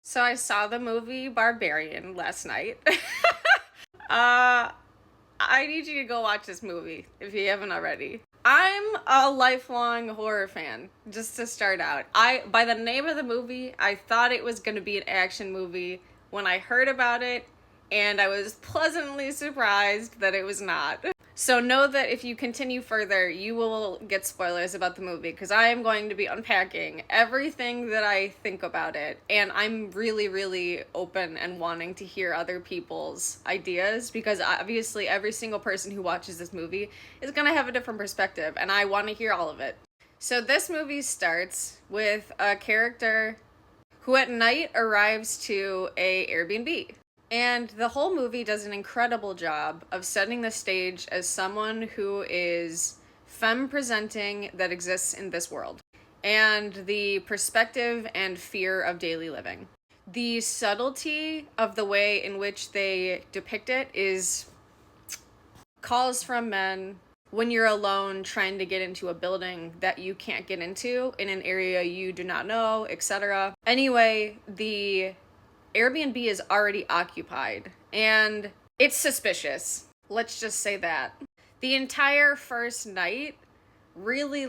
So I saw the movie Barbarian last night. uh, I need you to go watch this movie if you haven't already. I'm a lifelong horror fan, just to start out. By the name of the movie, I thought it was going to be an action movie when I heard about it, and I was pleasantly surprised that it was not. So know that if you continue further, you will get spoilers about the movie, because I am going to be unpacking everything that I think about it, and I'm really, really open and wanting to hear other people's ideas, because obviously every single person who watches this movie is going to have a different perspective, and I want to hear all of it. So this movie starts with a character who at night arrives to a Airbnb. And the whole movie does an incredible job of setting the stage as someone who is femme presenting that exists in this world, and the perspective and fear of daily living. The subtlety of the way in which they depict it is calls from men when you're alone trying to get into a building that you can't get into in an area you do not know, etc. Anyway, the Airbnb is already occupied, and it's suspicious. Let's just say that. The entire first night really,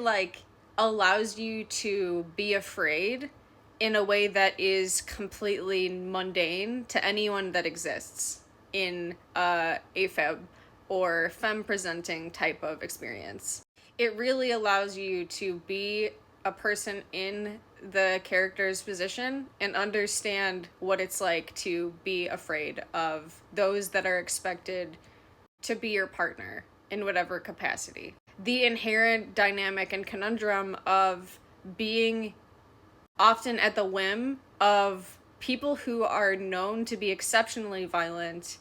allows you to be afraid in a way that is completely mundane to anyone that exists in a AFAB or femme-presenting type of experience. It really allows you to be a person in the character's position and understand what it's like to be afraid of those that are expected to be your partner in whatever capacity. The inherent dynamic and conundrum of being often at the whim of people who are known to be exceptionally violent,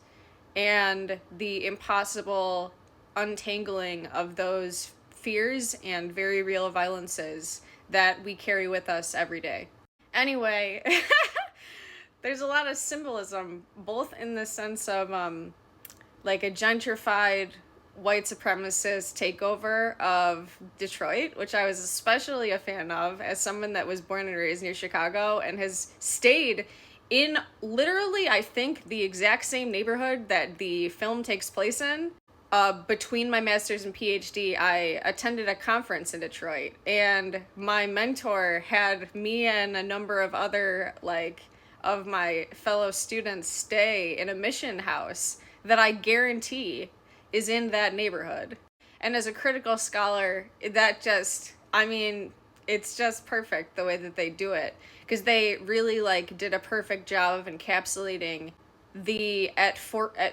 and the impossible untangling of those fears and very real violences that we carry with us every day. Anyway, there's a lot of symbolism, both in the sense of a gentrified white supremacist takeover of Detroit, which I was especially a fan of as someone that was born and raised near Chicago and has stayed in literally, I think, the exact same neighborhood that the film takes place in. Between my master's and PhD, I attended a conference in Detroit, and my mentor had me and a number of other, of my fellow students stay in a mission house that I guarantee is in that neighborhood. And as a critical scholar, it's just perfect the way that they do it, because they really, did a perfect job of encapsulating at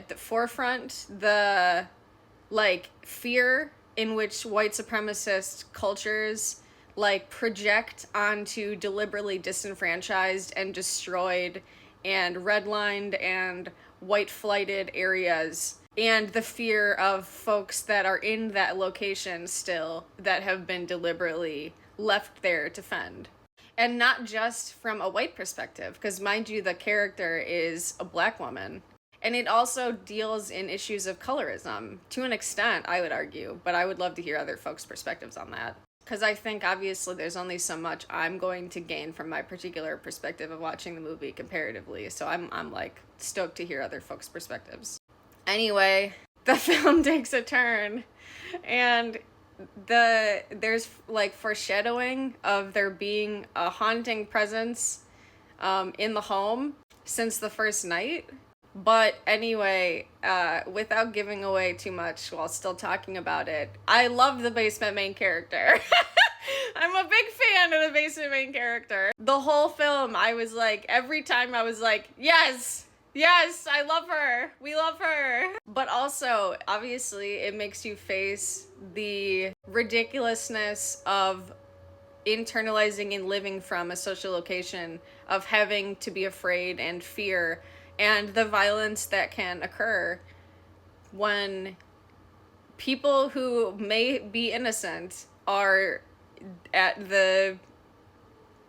the forefront, the fear in which white supremacist cultures project onto deliberately disenfranchised and destroyed and redlined and white flighted areas, and the fear of folks that are in that location still that have been deliberately left there to fend. And not just from a white perspective, because mind you, the character is a black woman. And it also deals in issues of colorism, to an extent, I would argue, but I would love to hear other folks' perspectives on that. Because I think, obviously, there's only so much I'm going to gain from my particular perspective of watching the movie comparatively, so I'm stoked to hear other folks' perspectives. Anyway, the film takes a turn, and there's, foreshadowing of there being a haunting presence in the home since the first night. But anyway, without giving away too much while still talking about it, I love the basement main character. I'm a big fan of the basement main character. The whole film, every time I was yes, I love her. We love her. But also, obviously, it makes you face the ridiculousness of internalizing and living from a social location, of having to be afraid and fear, and the violence that can occur when people who may be innocent are at the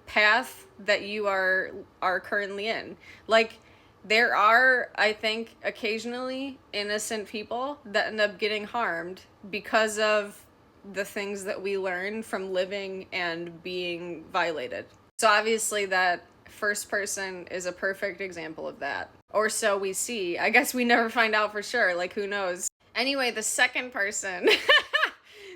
path that you are currently in. There are, I think, occasionally innocent people that end up getting harmed because of the things that we learn from living and being violated. So obviously that first person is a perfect example of that. Or so we see. I guess we never find out for sure. Like, who knows? Anyway, the second person,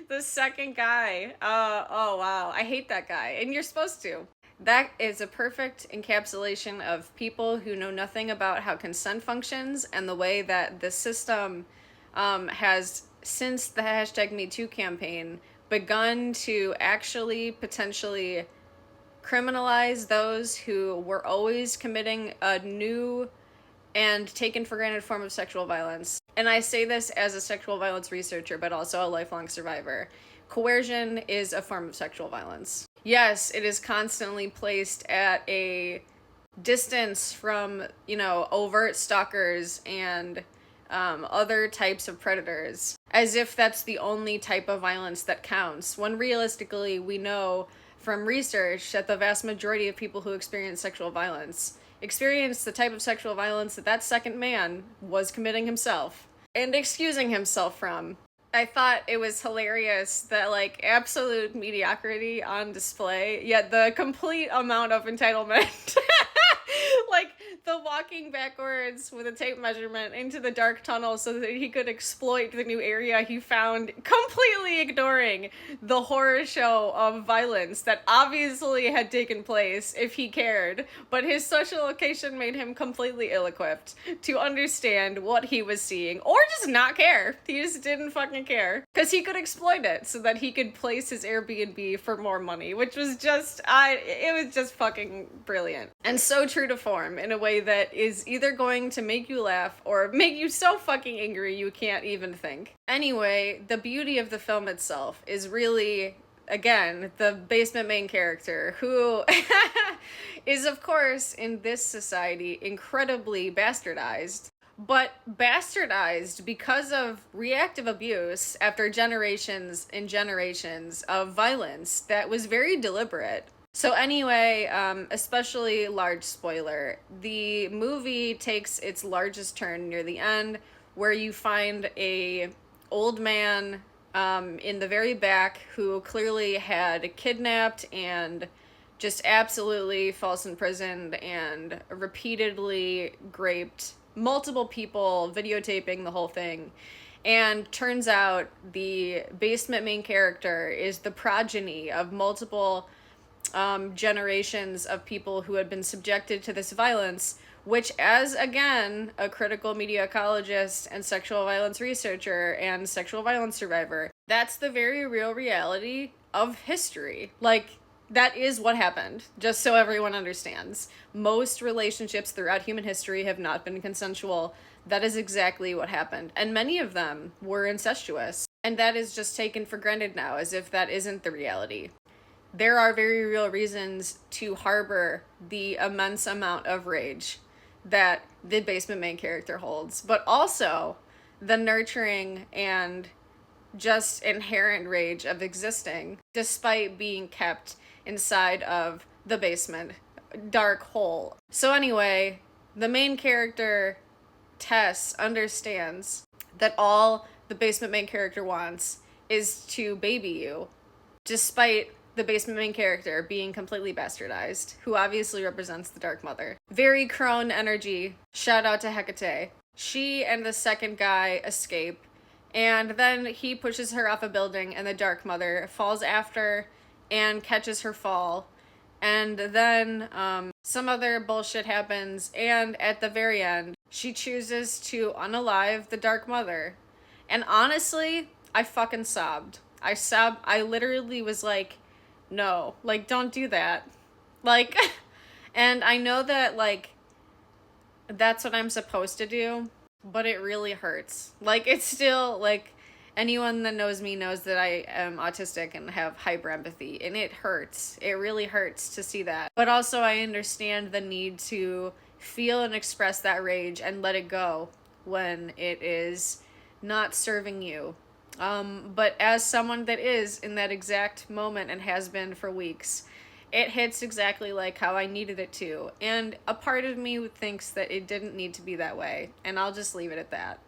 the second guy. Oh, wow. I hate that guy. And you're supposed to. That is a perfect encapsulation of people who know nothing about how consent functions and the way that the system has, since the #MeToo campaign, begun to actually potentially criminalize those who were always committing a new and taken for granted form of sexual violence. And I say this as a sexual violence researcher, but also a lifelong survivor. Coercion is a form of sexual violence. Yes, it is constantly placed at a distance from, overt stalkers and other types of predators, as if that's the only type of violence that counts, when realistically we know from research that the vast majority of people who experience sexual violence experience the type of sexual violence that second man was committing himself and excusing himself from. I thought it was hilarious that, absolute mediocrity on display, yet the complete amount of entitlement. The walking backwards with a tape measurement into the dark tunnel so that he could exploit the new area he found, completely ignoring the horror show of violence that obviously had taken place if he cared, but his social location made him completely ill-equipped to understand what he was seeing, or just not care. He just didn't fucking care, because he could exploit it so that he could place his Airbnb for more money, which was just, it was just fucking brilliant. And so true to form, in a way that is either going to make you laugh or make you so fucking angry you can't even think. Anyway, the beauty of the film itself is really, again, the basement main character, who is, of course, in this society, incredibly bastardized. But bastardized because of reactive abuse after generations and generations of violence that was very deliberate. So anyway, especially large spoiler, the movie takes its largest turn near the end, where you find a old man in the very back who clearly had kidnapped and just absolutely false imprisoned and repeatedly raped multiple people, videotaping the whole thing. And turns out the basement main character is the progeny of multiple generations of people who had been subjected to this violence, which, as again a critical media ecologist and sexual violence researcher and sexual violence survivor, that's the very real reality of history. That is what happened, just so everyone understands. Most relationships throughout human history have not been consensual. That is exactly what happened, and many of them were incestuous, and that is just taken for granted now, as if that isn't the reality. There are very real reasons to harbor the immense amount of rage that the basement main character holds, but also the nurturing and just inherent rage of existing, despite being kept inside of the basement dark hole. So anyway, the main character, Tess, understands that all the basement main character wants is to baby you, despite the basement main character being completely bastardized, who obviously represents the Dark Mother. Very crone energy. Shout out to Hecate. She and the second guy escape, and then he pushes her off a building, and the Dark Mother falls after and catches her fall. And then some other bullshit happens, and at the very end, she chooses to unalive the Dark Mother. And honestly, I fucking sobbed. I literally was like, no, don't do that. And I know that, that's what I'm supposed to do, but it really hurts. It's still, anyone that knows me knows that I am autistic and have hyper empathy, and it hurts. It really hurts to see that. But also, I understand the need to feel and express that rage and let it go when it is not serving you. But as someone that is in that exact moment and has been for weeks, it hits exactly like how I needed it to. And a part of me thinks that it didn't need to be that way. And I'll just leave it at that.